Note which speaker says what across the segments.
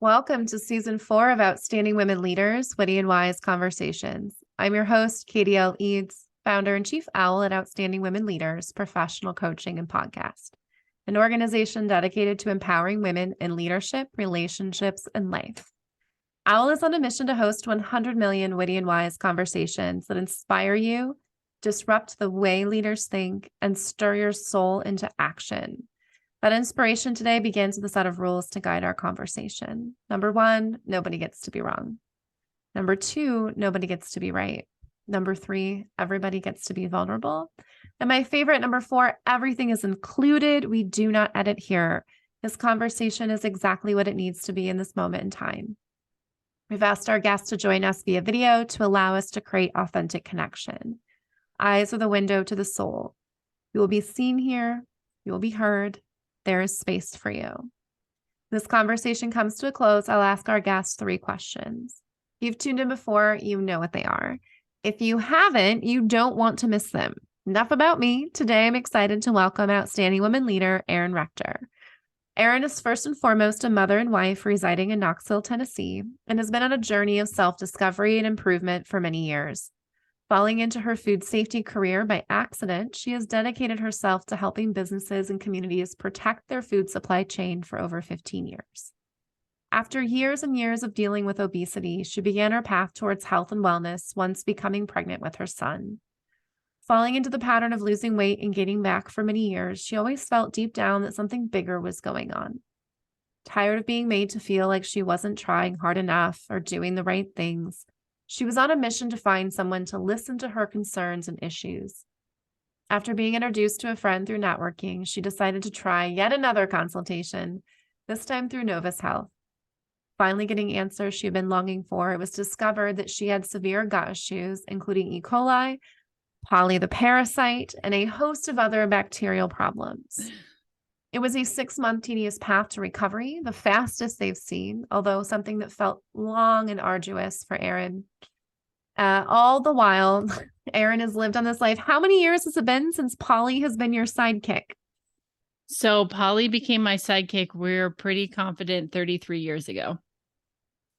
Speaker 1: Welcome to season 4 of Outstanding Women Leaders, Witty and Wise Conversations. I'm your host, Katie L. Eads, founder and chief owl at Outstanding Women Leaders, professional coaching and podcast, an organization dedicated to empowering women in leadership, relationships, and life. Owl is on a mission to host 100 million witty and wise conversations that inspire you, disrupt the way leaders think, and stir your soul into action. That inspiration today begins with a set of rules to guide our conversation. Number 1, nobody gets to be wrong. Number 2, nobody gets to be right. Number 3, everybody gets to be vulnerable. And my favorite, number 4, everything is included. We do not edit here. This conversation is exactly what it needs to be in this moment in time. We've asked our guests to join us via video to allow us to create authentic connection. Eyes are the window to the soul. You will be seen here. You will be heard. There is space for you. This conversation comes to a close. I'll ask our guests 3 questions. If you've tuned in before, you know what they are. If you haven't, you don't want to miss them. Enough about me. Today, I'm excited to welcome Outstanding Women Leader, Erin Rector. Erin is first and foremost a mother and wife residing in Knoxville, Tennessee, and has been on a journey of self-discovery and improvement for many years. Falling into her food safety career by accident, she has dedicated herself to helping businesses and communities protect their food supply chain for over 15 years. After years and years of dealing with obesity, she began her path towards health and wellness once becoming pregnant with her son. Falling into the pattern of losing weight and gaining back for many years, she always felt deep down that something bigger was going on. Tired of being made to feel like she wasn't trying hard enough or doing the right things, she was on a mission to find someone to listen to her concerns and issues. After being introduced to a friend through networking, she decided to try yet another consultation, this time through Novis Health. Finally getting answers she had been longing for, it was discovered that she had severe gut issues, including E.Coli, the Parasite, and a host of other bacterial problems. It was a 6-month tedious path to recovery, the fastest they've seen, although something that felt long and arduous for Erin. All the while, Erin has lived on this life. How many years has it been since Polly has been your sidekick?
Speaker 2: So Polly became my sidekick, we're pretty confident, 33 years ago.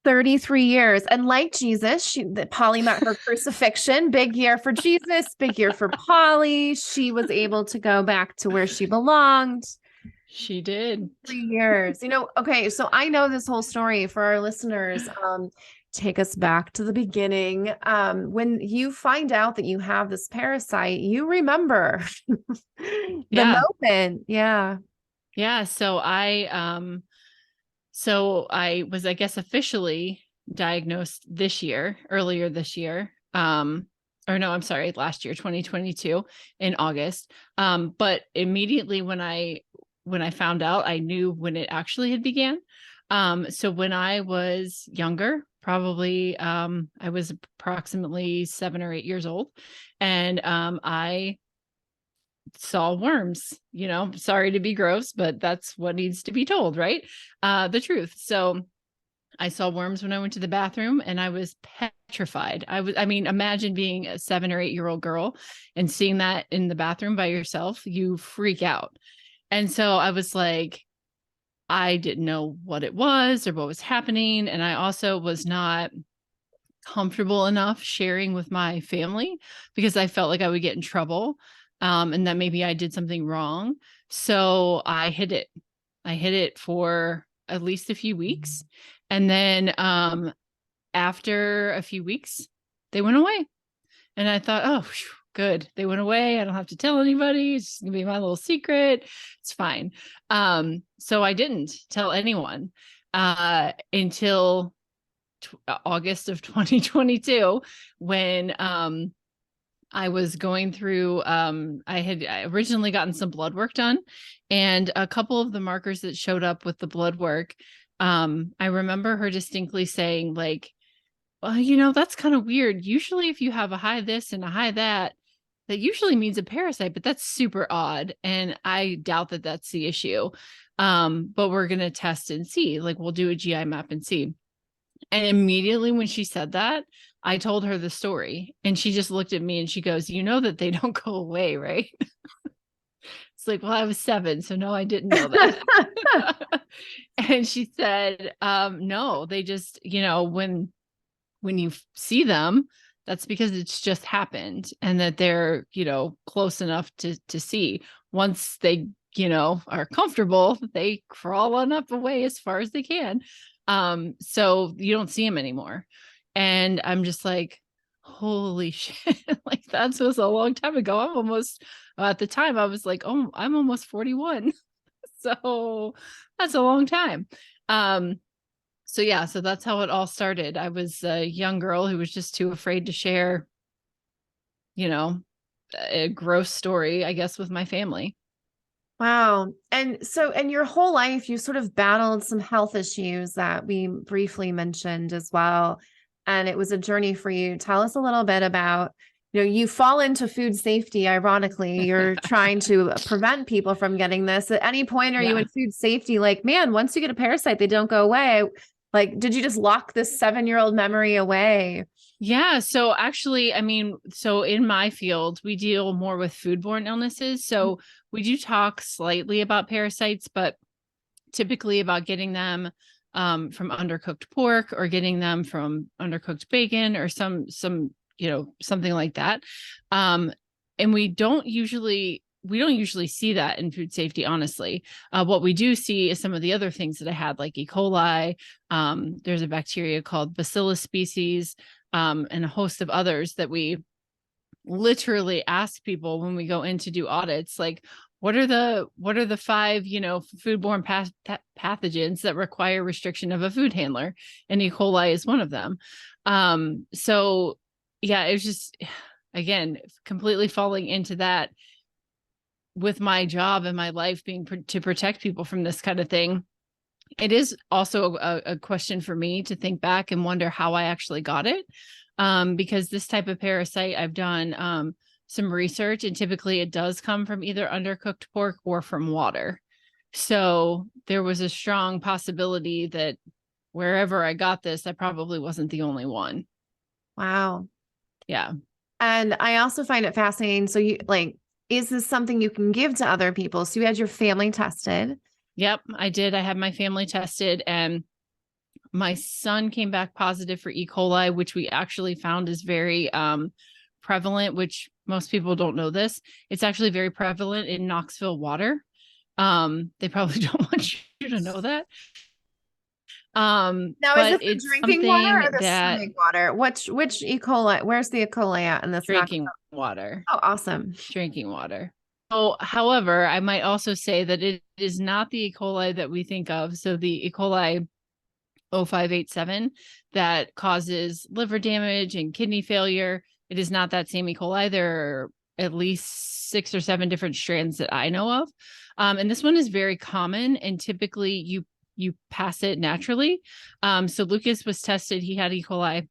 Speaker 1: 33 years. And like Jesus, Polly met her crucifixion. Big year for Jesus, big year for Polly. She was able to go back to where she belonged.
Speaker 2: She did.
Speaker 1: 3 years. Okay, so I know this whole story for our listeners. Take us back to the beginning. When you find out that you have this parasite, you remember the moment. Yeah.
Speaker 2: Yeah. So I was, I guess, officially diagnosed earlier this year. Last year, 2022 in August. But immediately when I found out, I knew when it actually had began. So when I was younger, probably, I was approximately 7 or 8 years old, and I saw worms. Sorry to be gross, but that's what needs to be told, right? The truth. So I saw worms when I went to the bathroom, and I was petrified. Imagine being a 7 or 8-year-old girl and seeing that in the bathroom by yourself, you freak out. And so I was like, I didn't know what it was or what was happening. And I also was not comfortable enough sharing with my family because I felt like I would get in trouble, and that maybe I did something wrong. So I hid it. I hid it for at least a few weeks. And then after a few weeks, they went away. And I thought, oh, good. They went away. I don't have to tell anybody. It's going to be my little secret. It's fine. So I didn't tell anyone until August of 2022, when I was going through, I had originally gotten some blood work done, and a couple of the markers that showed up with the blood work, I remember her distinctly saying, like, well, that's kind of weird. Usually if you have a high this and a high that usually means a parasite, but that's super odd. And I doubt that that's the issue. But we're going to test and see, like, we'll do a GI map and see. And immediately when she said that, I told her the story, and she just looked at me and she goes, that they don't go away, right? It's like, well, I was 7, so no, I didn't know that. And she said, no, they just, when you see them, that's because it's just happened, and that they're, close enough to see. Once they, are comfortable, they crawl on up away as far as they can. So you don't see them anymore. And I'm just like, holy shit. Like, that was a long time ago. I'm almost, at the time I was like, oh, I'm almost 41. So that's a long time. So yeah, so that's how it all started. I was a young girl who was just too afraid to share, a gross story, I guess, with my family.
Speaker 1: Wow. And your whole life, you sort of battled some health issues that we briefly mentioned as well. And it was a journey for you. Tell us a little bit about, you fall into food safety. Ironically, you're trying to prevent people from getting this. At any point, are you in food safety? Like, man, once you get a parasite, they don't go away. Like, did you just lock this 7-year-old memory away?
Speaker 2: Yeah. So actually, I mean, so in my field, we deal more with foodborne illnesses. So we do talk slightly about parasites, but typically about getting them from undercooked pork, or getting them from undercooked bacon, or something like that. And we don't usually see that in food safety, honestly. What we do see is some of the other things that I had, like E. coli. There's a bacteria called Bacillus species, and a host of others that we literally ask people when we go in to do audits, like, what are the 5, foodborne pathogens that require restriction of a food handler? And E. coli is one of them. So yeah, it was just, again, completely falling into that with my job and my life being to protect people from this kind of thing. It is also a question for me to think back and wonder how I actually got it. Because this type of parasite, I've done some research, and typically it does come from either undercooked pork or from water. So there was a strong possibility that wherever I got this, I probably wasn't the only one.
Speaker 1: Wow.
Speaker 2: Yeah.
Speaker 1: And I also find it fascinating. So is this something you can give to other people? So you had your family tested.
Speaker 2: Yep, I did. I had my family tested, and my son came back positive for E. coli, which we actually found is very prevalent, which most people don't know this. It's actually very prevalent in Knoxville water. They probably don't want you to know that.
Speaker 1: Now, is
Speaker 2: But
Speaker 1: this the
Speaker 2: it's
Speaker 1: drinking water or
Speaker 2: something
Speaker 1: the
Speaker 2: that
Speaker 1: swimming water? Which E. coli? Where's the E. coli at in this?
Speaker 2: drinking water.
Speaker 1: Oh, awesome.
Speaker 2: Drinking water. So, however, I might also say that it is not the E. coli that we think of. So the E. coli 0587 that causes liver damage and kidney failure, it is not that same E. coli. There are at least 6 or 7 different strands that I know of. And this one is very common, and typically you pass it naturally. So Lucas was tested, he had E. coli,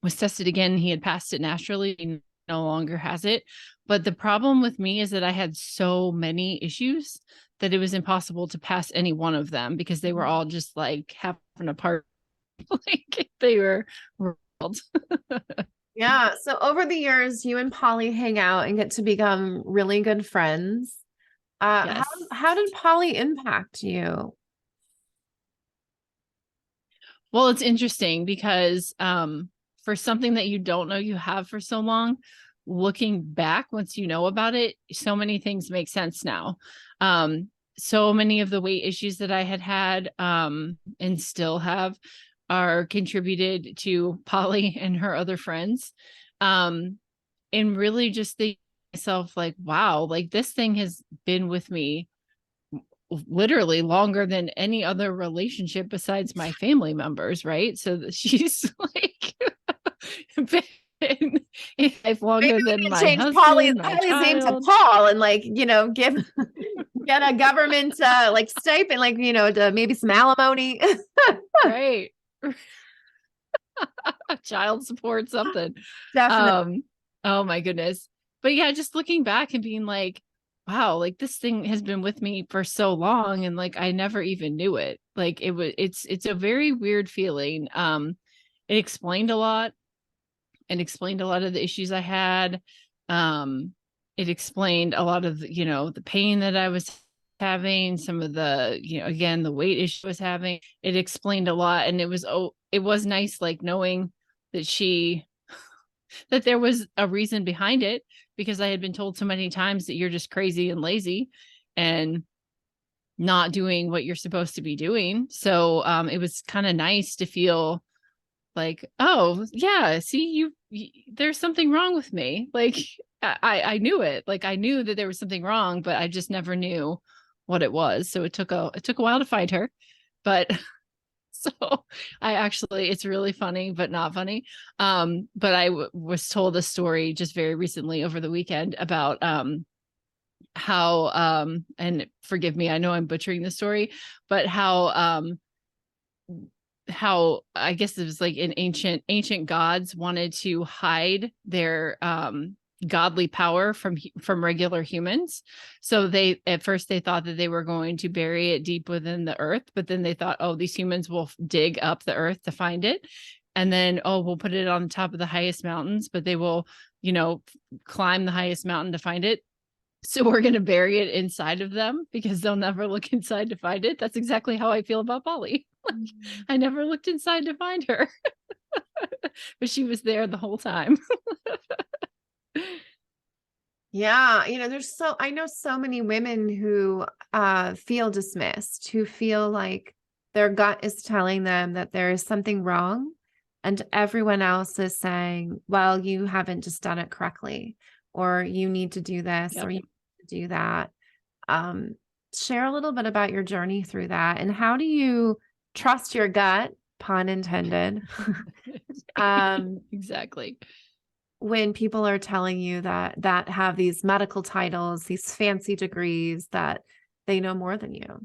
Speaker 2: was tested again, he had passed it naturally, he no longer has it. But the problem with me is that I had so many issues that it was impossible to pass any one of them, because they were all just like having a part, like they were world.
Speaker 1: Yeah. So over the years, you and Polly hang out and get to become really good friends.
Speaker 2: Yes.
Speaker 1: How did Polly impact you?
Speaker 2: Well, it's interesting because for something that you don't know you have for so long, looking back, once you know about it, so many things make sense now. So many of the weight issues that I had and still have are contributed to Polly and her other friends. And really just think myself like, wow, like this thing has been with me literally longer than any other relationship besides my family members, right? So she's like been in life
Speaker 1: Maybe
Speaker 2: longer
Speaker 1: we
Speaker 2: than
Speaker 1: can
Speaker 2: my
Speaker 1: change
Speaker 2: husband, my
Speaker 1: Polly's name to
Speaker 2: child.
Speaker 1: Paul and give get a government stipend, to maybe some alimony.
Speaker 2: Right. Child support, something.
Speaker 1: Definitely.
Speaker 2: Oh my goodness. But yeah, just looking back and being like, wow, like this thing has been with me for so long, and like I never even knew it. Like it's a very weird feeling. It explained a lot, and explained a lot of the issues I had. It explained a lot of the pain that I was having, some of the, again, the weight issue I was having, it explained a lot. And it was nice, like knowing that that there was a reason behind it, because I had been told so many times that you're just crazy and lazy and not doing what you're supposed to be doing. So it was kind of nice to feel like, oh yeah, see, there's something wrong with me. Like I knew it. Like I knew that there was something wrong, but I just never knew what it was. So it took a while to find her. But so it's really funny, but not funny. But I was told a story just very recently over the weekend about how and forgive me, I know I'm butchering the story, but how I guess it was like in ancient gods wanted to hide their godly power from regular humans. So they, at first they thought that they were going to bury it deep within the earth, but then they thought, oh, these humans will dig up the earth to find it. And then, oh, we'll put it on the top of the highest mountains, but they will, climb the highest mountain to find it. So we're going to bury it inside of them because they'll never look inside to find it. That's exactly how I feel about Polly. I never looked inside to find her, but she was there the whole time.
Speaker 1: Yeah. I know so many women who feel dismissed, who feel like their gut is telling them that there is something wrong. And everyone else is saying, well, you haven't just done it correctly, or you need to do this,
Speaker 2: Yep.
Speaker 1: or you need to do that. Share a little bit about your journey through that. And how do you trust your gut, pun intended,
Speaker 2: exactly,
Speaker 1: when people are telling you that have these medical titles, these fancy degrees, that they know more than you?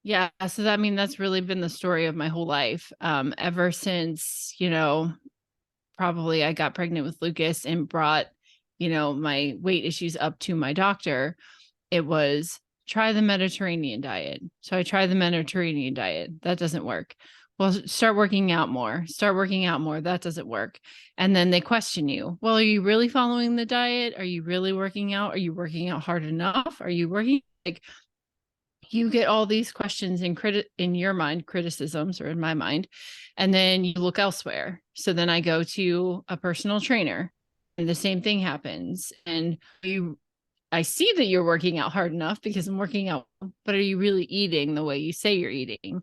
Speaker 2: Yeah. So that's really been the story of my whole life. Ever since, probably I got pregnant with Lucas and brought, my weight issues up to my doctor. It was, try the Mediterranean diet. So I tried the Mediterranean diet. That doesn't work. Well, start working out more. That doesn't work. And then they question you. Well, are you really following the diet? Are you really working out? Are you working out hard enough? Are you working? Like, you get all these questions in your mind, criticisms, or in my mind, and then you look elsewhere. So then I go to a personal trainer and the same thing happens. And I see that you're working out hard enough because I'm working out, but are you really eating the way you say you're eating?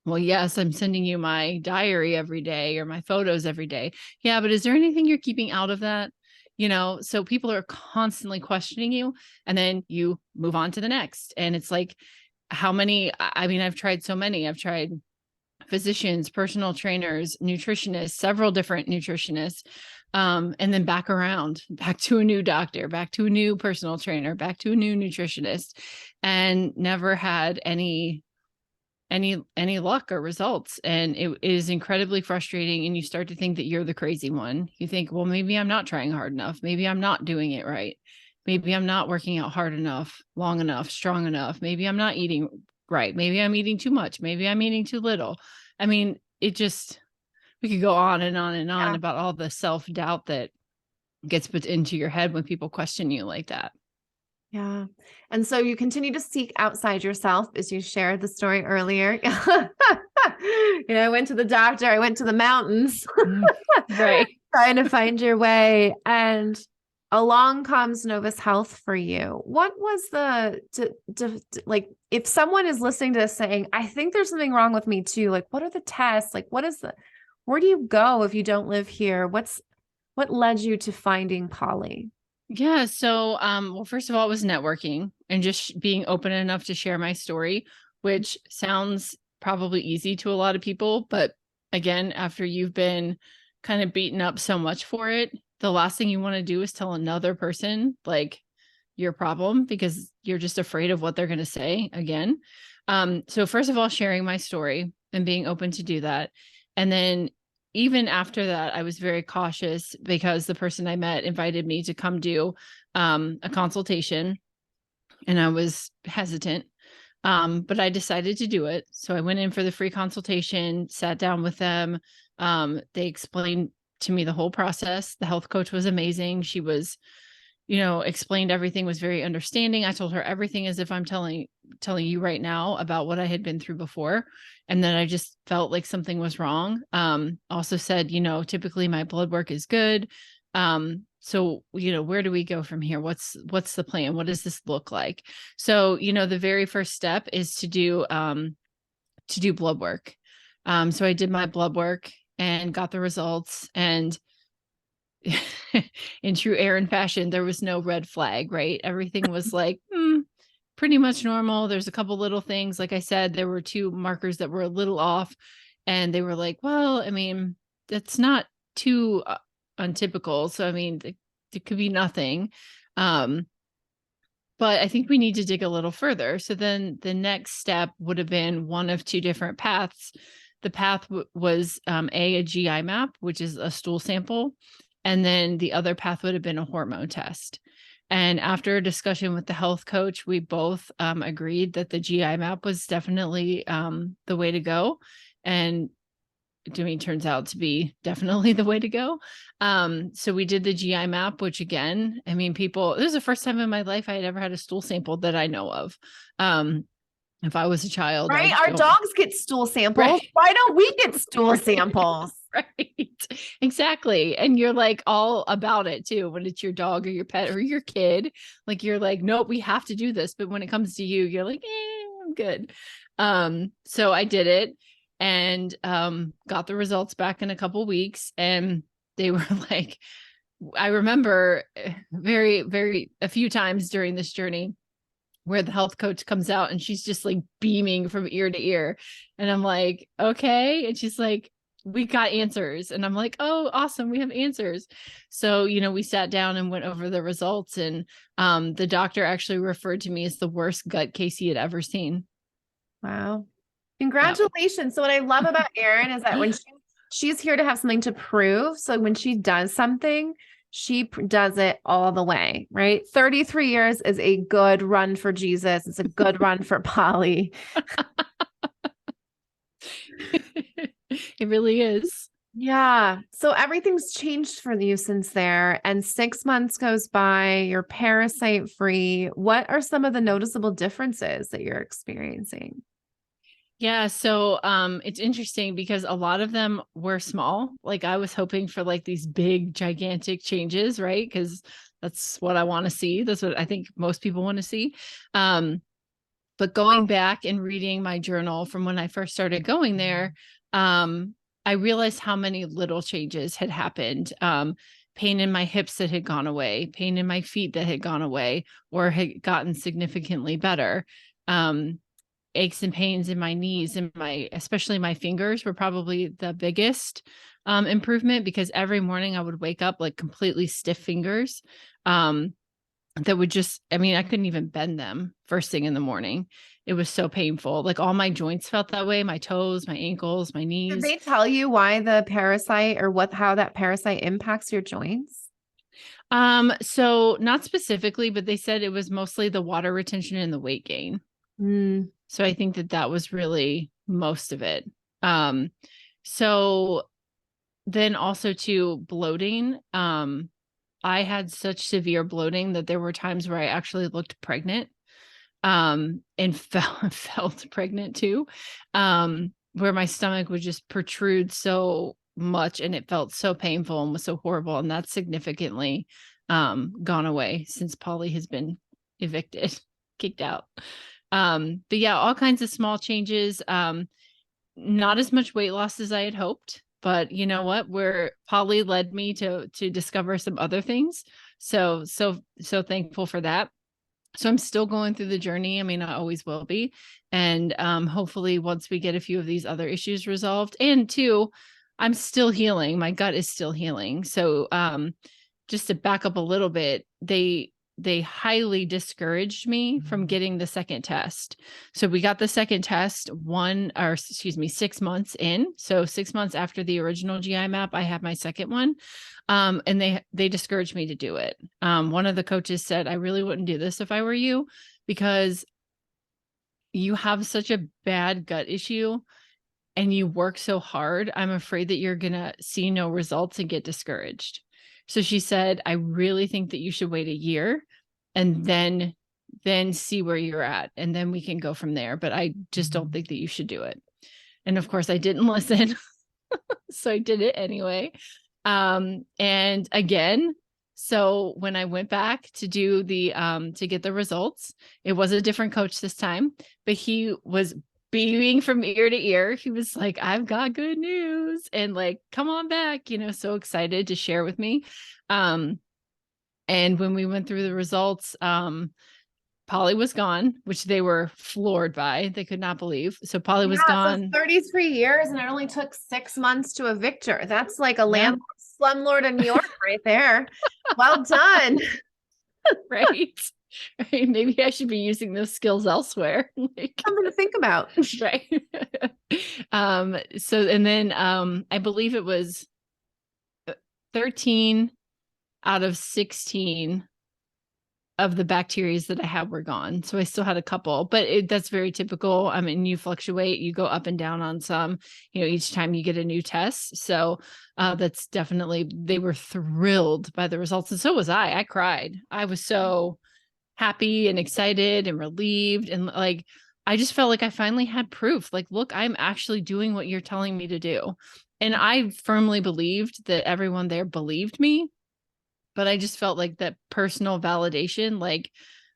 Speaker 2: Well, yes, I'm sending you my diary every day or my photos every day. Yeah, but is there anything you're keeping out of that? So people are constantly questioning you, and then you move on to the next. And it's like, I've tried so many. I've tried physicians, personal trainers, nutritionists, several different nutritionists, and then back to a new doctor, back to a new personal trainer, back to a new nutritionist, and never had any luck or results. And it is incredibly frustrating. And you start to think that you're the crazy one. You think, well, maybe I'm not trying hard enough. Maybe I'm not doing it right. Maybe I'm not working out hard enough, long enough, strong enough. Maybe I'm not eating right. Maybe I'm eating too much. Maybe I'm eating too little. We could go on and on and on about all the self-doubt that gets put into your head when people question you like that.
Speaker 1: Yeah. And so you continue to seek outside yourself, as you shared the story earlier. I went to the doctor, I went to the mountains,
Speaker 2: right,
Speaker 1: trying to find your way. And along comes Novis Health for you. What was like, if someone is listening to this saying, I think there's something wrong with me too, like, what are the tests? Like, where do you go if you don't live here? What led you to finding Polly?
Speaker 2: Yeah. So, well, first of all, it was networking and just being open enough to share my story, which sounds probably easy to a lot of people. But again, after you've been kind of beaten up so much for it, the last thing you want to do is tell another person like your problem, because you're just afraid of what they're going to say again. So first of all, sharing my story and being open to do that. And then even after that, I was very cautious because the person I met invited me to come do a consultation, and I was hesitant, but I decided to do it. So I went in for the free consultation, sat down with them. They explained to me the whole process. The health coach was amazing. She was explained everything, was very understanding. I told her everything as if I'm telling you right now about what I had been through before. And then I just felt like something was wrong. Also said, typically my blood work is good. So, where do we go from here? What's the plan? What does this look like? So, the very first step is to do blood work. So I did my blood work and got the results, and in true Erin fashion, there was no red flag, right? Everything was like, pretty much normal. There's a couple little things. Like I said, there were 2 markers that were a little off, and they were like, well, I mean, that's not too untypical. So, I mean, it could be nothing. But I think we need to dig a little further. So then the next step would have been one of 2 different paths. The path was a GI map, which is a stool sample. And then the other path would have been a hormone test. And after a discussion with the health coach, we both agreed that the GI map was definitely the way to go. And turns out to be definitely the way to go. So we did the GI map, which again, I mean, this is the first time in my life I had ever had a stool sample that I know of. If I was a child,
Speaker 1: right? Our dogs get stool samples.
Speaker 2: Right.
Speaker 1: Why don't we get stool samples?
Speaker 2: Right. Exactly. And you're like all about it too. When it's your dog or your pet or your kid, like you're like, nope, we have to do this. But when it comes to you, you're like, I'm good. So I did it and got the results back in a couple weeks. And they were like, I remember very, very a few times during this journey where the health coach comes out and she's just like beaming from ear to ear. And I'm like, okay. And she's like, we got answers. And I'm like, oh, awesome. We have answers. So, we sat down and went over the results, and the doctor actually referred to me as the worst gut case he had ever seen.
Speaker 1: Wow. Congratulations. Yeah. So what I love about Erin is that when she's here to have something to prove. So when she does something, she does it all the way, right? 33 years is a good run for Jesus. It's a good run for Polly.
Speaker 2: It really is.
Speaker 1: Yeah. So everything's changed for you since there, and 6 months goes by, you're parasite free. What are some of the noticeable differences that you're experiencing?
Speaker 2: Yeah. So it's interesting because a lot of them were small. Like I was hoping for like these big, gigantic changes, right? Because that's what I want to see. That's what I think most people want to see. But going back and reading my journal from when I first started going there, I realized how many little changes had happened. Pain in my hips that had gone away, pain in my feet that had gone away or had gotten significantly better. Aches and pains in my knees and especially my fingers were probably the biggest improvement, because every morning I would wake up like completely stiff fingers that would I couldn't even bend them first thing in the morning. It was so painful. Like all my joints felt that way, my toes, my ankles, my knees.
Speaker 1: Did they tell you why the parasite or how that parasite impacts your joints?
Speaker 2: So not specifically, but they said it was mostly the water retention and the weight gain. So I think that was really most of it. So then also to bloating, I had such severe bloating that there were times where I actually looked pregnant, and felt pregnant too, where my stomach would just protrude so much and it felt so painful and was so horrible. And that's significantly gone away since Polly has been evicted, kicked out. But yeah, all kinds of small changes. Not as much weight loss as I had hoped, but you know what? Polly led me to discover some other things. So thankful for that. So I'm still going through the journey. I mean, I always will be. And hopefully once we get a few of these other issues resolved, and 2, I'm still healing. My gut is still healing. So just to back up a little bit, they highly discouraged me from getting the second test. So we got the second test 6 months in. So 6 months after the original GI map, I had my second one. And they discouraged me to do it. One of the coaches said, I really wouldn't do this if I were you, because you have such a bad gut issue and you work so hard. I'm afraid that you're going to see no results and get discouraged. So she said, I really think that you should wait a year and then see where you're at. And then we can go from there. But I just don't think that you should do it. And of course I didn't listen. So I did it anyway. And again, so when I went back to do to get the results, it was a different coach this time, but he was beaming from ear to ear. He was like, I've got good news, and like, come on back, so excited to share with me. And when we went through the results, Polly was gone, which they were floored by. They could not believe. So Polly was gone.
Speaker 1: So 33 years, and it only took 6 months to evict her. That's like a slumlord in New York right there. Well done.
Speaker 2: Right. Maybe I should be using those skills elsewhere.
Speaker 1: Something to think about.
Speaker 2: Right. So, and then I believe it was 13 out of 16 of the bacteria that I had were gone. So I still had a couple, but that's very typical. I mean, you fluctuate, you go up and down on some, each time you get a new test. So that's definitely, they were thrilled by the results. And so was I. I cried. I was so happy and excited and relieved. And like, I just felt like I finally had proof. Like, look, I'm actually doing what you're telling me to do. And I firmly believed that everyone there believed me. But I just felt like that personal validation, like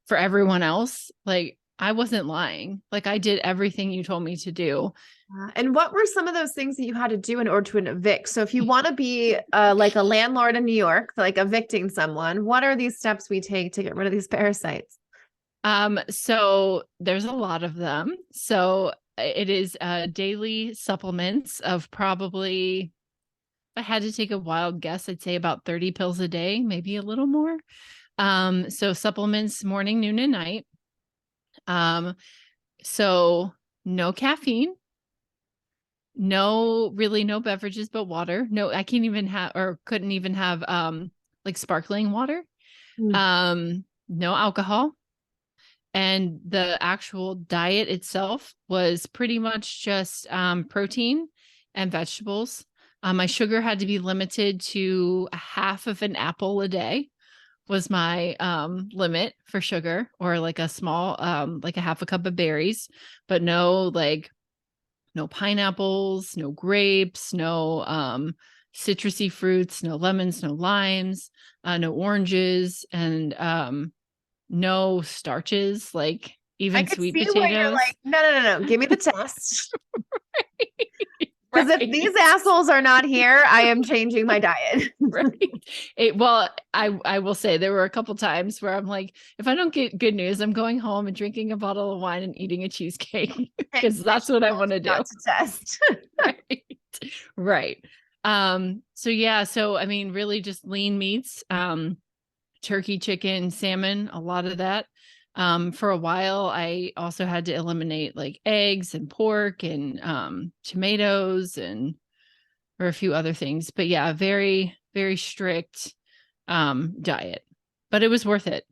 Speaker 2: for everyone else, like I wasn't lying. Like I did everything you told me to do.
Speaker 1: And what were some of those things that you had to do in order to evict? So if you want to be like a landlord in New York, like evicting someone, what are these steps we take to get rid of these parasites?
Speaker 2: So there's a lot of them. So it is daily supplements of probably, I had to take a wild guess, I'd say about 30 pills a day, maybe a little more. So supplements morning, noon, and night. So no caffeine, no beverages, but water. No, I can't even have, or couldn't even have, like sparkling water. No alcohol. And the actual diet itself was pretty much just, protein and vegetables. My sugar had to be limited to a half of an apple a day was my limit for sugar, or like a small, like a half a cup of berries, but no pineapples, no grapes, no citrusy fruits, no lemons, no limes, no oranges, and no starches, like even sweet potatoes.
Speaker 1: Where you're like, no, give me the test. Because if these assholes are not here, I am changing my diet.
Speaker 2: Right. Well, I will say there were a couple times where I'm like, if I don't get good news, I'm going home and drinking a bottle of wine and eating a cheesecake because that's what I want to do.
Speaker 1: Not to test.
Speaker 2: Right. Right. So yeah, so I mean, really just lean meats, turkey, chicken, salmon, a lot of that. For a while, I also had to eliminate like eggs and pork and tomatoes or a few other things. But yeah, very, very strict diet. But it was worth it.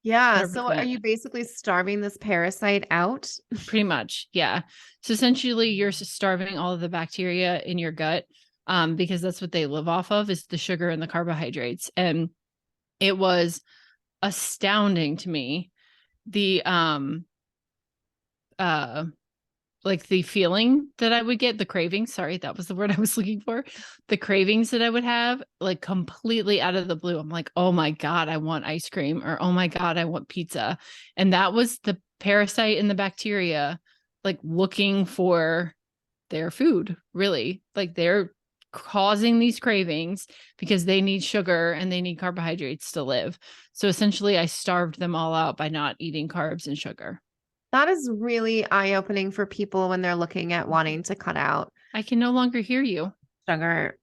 Speaker 1: Yeah.
Speaker 2: 100%.
Speaker 1: So are you basically starving this parasite out?
Speaker 2: Pretty much. Yeah. So essentially you're starving all of the bacteria in your gut, because that's what they live off of, is the sugar and the carbohydrates. And it was astounding to me, the like the feeling that I would get, the cravings, sorry, that was the word I was looking for, the cravings that I would have, like completely out of the blue. I'm like, oh my God, I want ice cream, or oh my God, I want pizza. And that was the parasite and the bacteria, like looking for their food, really. Like they're causing these cravings because they need sugar and they need carbohydrates to live. So essentially I starved them all out by not eating carbs and sugar.
Speaker 1: That is really eye-opening for people when they're looking at wanting to cut out.
Speaker 2: I can no longer hear you.
Speaker 1: Sugar.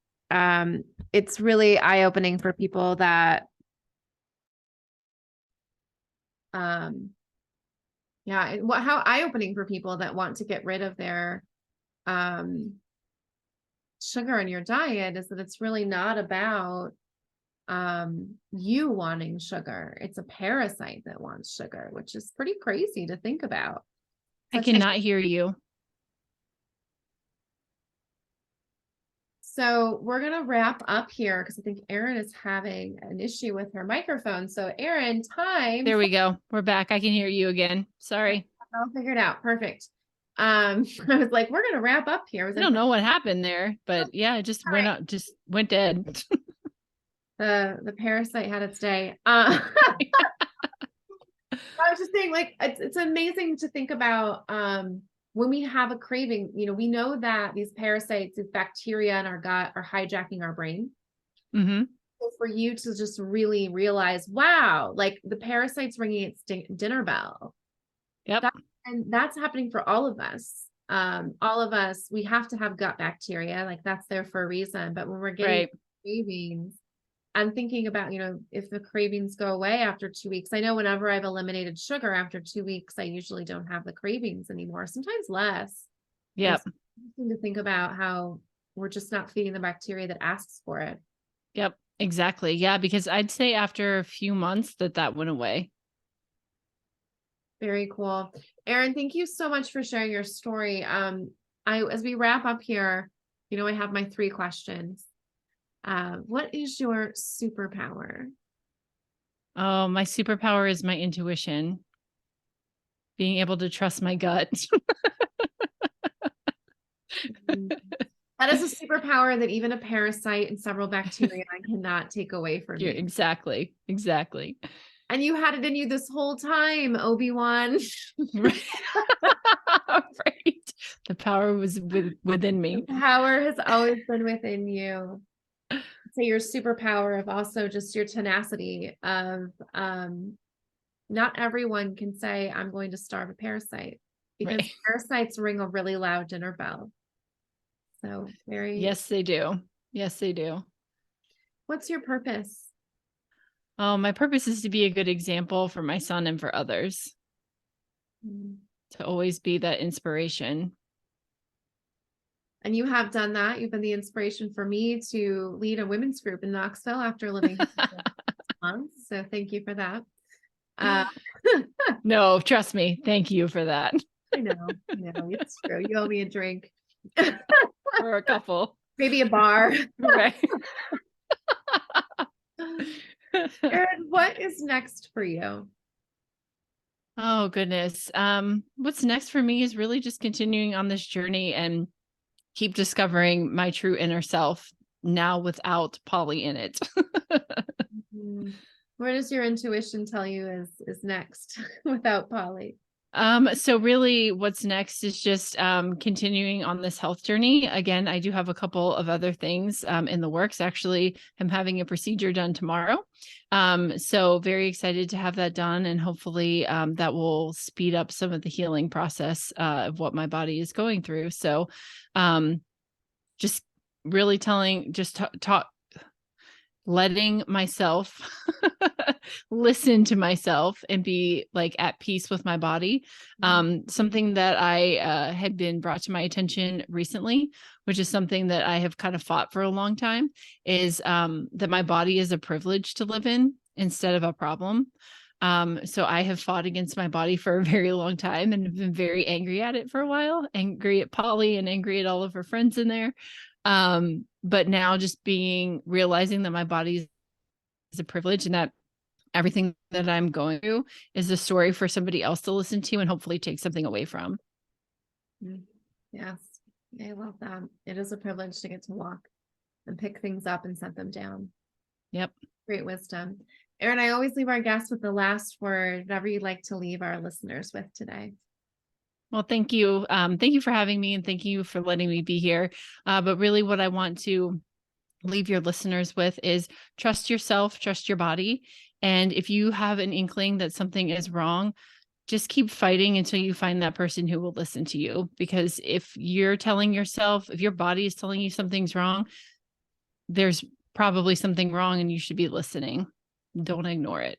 Speaker 1: It's really eye-opening for people that how eye-opening for people that want to get rid of their sugar in your diet is that it's really not about you wanting sugar. It's a parasite that wants sugar, which is pretty crazy to think about.
Speaker 2: I cannot hear you.
Speaker 1: So we're going to wrap up here because I think Erin is having an issue with her microphone. So Erin, time.
Speaker 2: There we go. We're back. I can hear you again. Sorry.
Speaker 1: I'll figure it out. Perfect. I was like, we're going to wrap up here.
Speaker 2: I don't know what happened there, but yeah, it just went up, just went dead.
Speaker 1: The parasite had its day. I was just saying, like, it's amazing to think about when we have a craving. We know that these parasites, these bacteria in our gut, are hijacking our brain.
Speaker 2: Mm-hmm.
Speaker 1: So for you to just really realize, wow, like the parasite's ringing its dinner bell.
Speaker 2: Yep.
Speaker 1: And that's happening for all of us. All of us, we have to have gut bacteria, like that's there for a reason. But when we're getting cravings, I'm thinking about, if the cravings go away after 2 weeks. I know whenever I've eliminated sugar after 2 weeks, I usually don't have the cravings anymore, sometimes less.
Speaker 2: Yeah.
Speaker 1: It's interesting to think about how we're just not feeding the bacteria that asks for it.
Speaker 2: Yep, exactly. Yeah, because I'd say after a few months that went away.
Speaker 1: Very cool. Erin, thank you so much for sharing your story. As we wrap up here, I have my 3 questions. What is your superpower?
Speaker 2: Oh, my superpower is my intuition. Being able to trust my gut.
Speaker 1: That is a superpower that even a parasite and several bacteria cannot take away from you.
Speaker 2: Exactly. Exactly.
Speaker 1: And you had it in you this whole time, Obi-Wan.
Speaker 2: Right. The power was within me.
Speaker 1: The power has always been within you. So your superpower of also just your tenacity of not everyone can say, I'm going to starve a parasite, because parasites ring a really loud dinner bell. So
Speaker 2: Yes, they do. Yes, they do.
Speaker 1: What's your purpose?
Speaker 2: Oh, my purpose is to be a good example for my son and for others. To always be that inspiration.
Speaker 1: And you have done that. You've been the inspiration for me to lead a women's group in Knoxville after living here for 6 months. So thank you for that.
Speaker 2: No, trust me. Thank you for that.
Speaker 1: I know, it's true. You owe me a drink.
Speaker 2: Or a couple.
Speaker 1: Maybe a bar.
Speaker 2: Right.
Speaker 1: Erin, what is next for you?
Speaker 2: Oh, goodness. What's next for me is really just continuing on this journey and keep discovering my true inner self, now without Polly in it.
Speaker 1: Where does your intuition tell you is next without Polly?
Speaker 2: So really what's next is just continuing on this health journey. Again, I do have a couple of other things in the works. Actually, I'm having a procedure done tomorrow. So very excited to have that done, and hopefully that will speed up some of the healing process of what my body is going through. So just really letting myself listen to myself and be like at peace with my body. Something that I had been brought to my attention recently, which is something that I have kind of fought for a long time, is that my body is a privilege to live in instead of a problem. So I have fought against my body for a very long time and have been very angry at it for a while, angry at Polly and angry at all of her friends in there. But now just realizing that my body is a privilege, and that everything that I'm going through is a story for somebody else to listen to and hopefully take something away from.
Speaker 1: Yes. I love that. It is a privilege to get to walk and pick things up and set them down.
Speaker 2: Yep.
Speaker 1: Great wisdom. Erin, I always leave our guests with the last word, whatever you'd like to leave our listeners with today.
Speaker 2: Well, thank you. Thank you for having me, and thank you for letting me be here. But really what I want to leave your listeners with is trust yourself, trust your body. And if you have an inkling that something is wrong, just keep fighting until you find that person who will listen to you. Because if your body is telling you something's wrong, there's probably something wrong and you should be listening. Don't ignore it.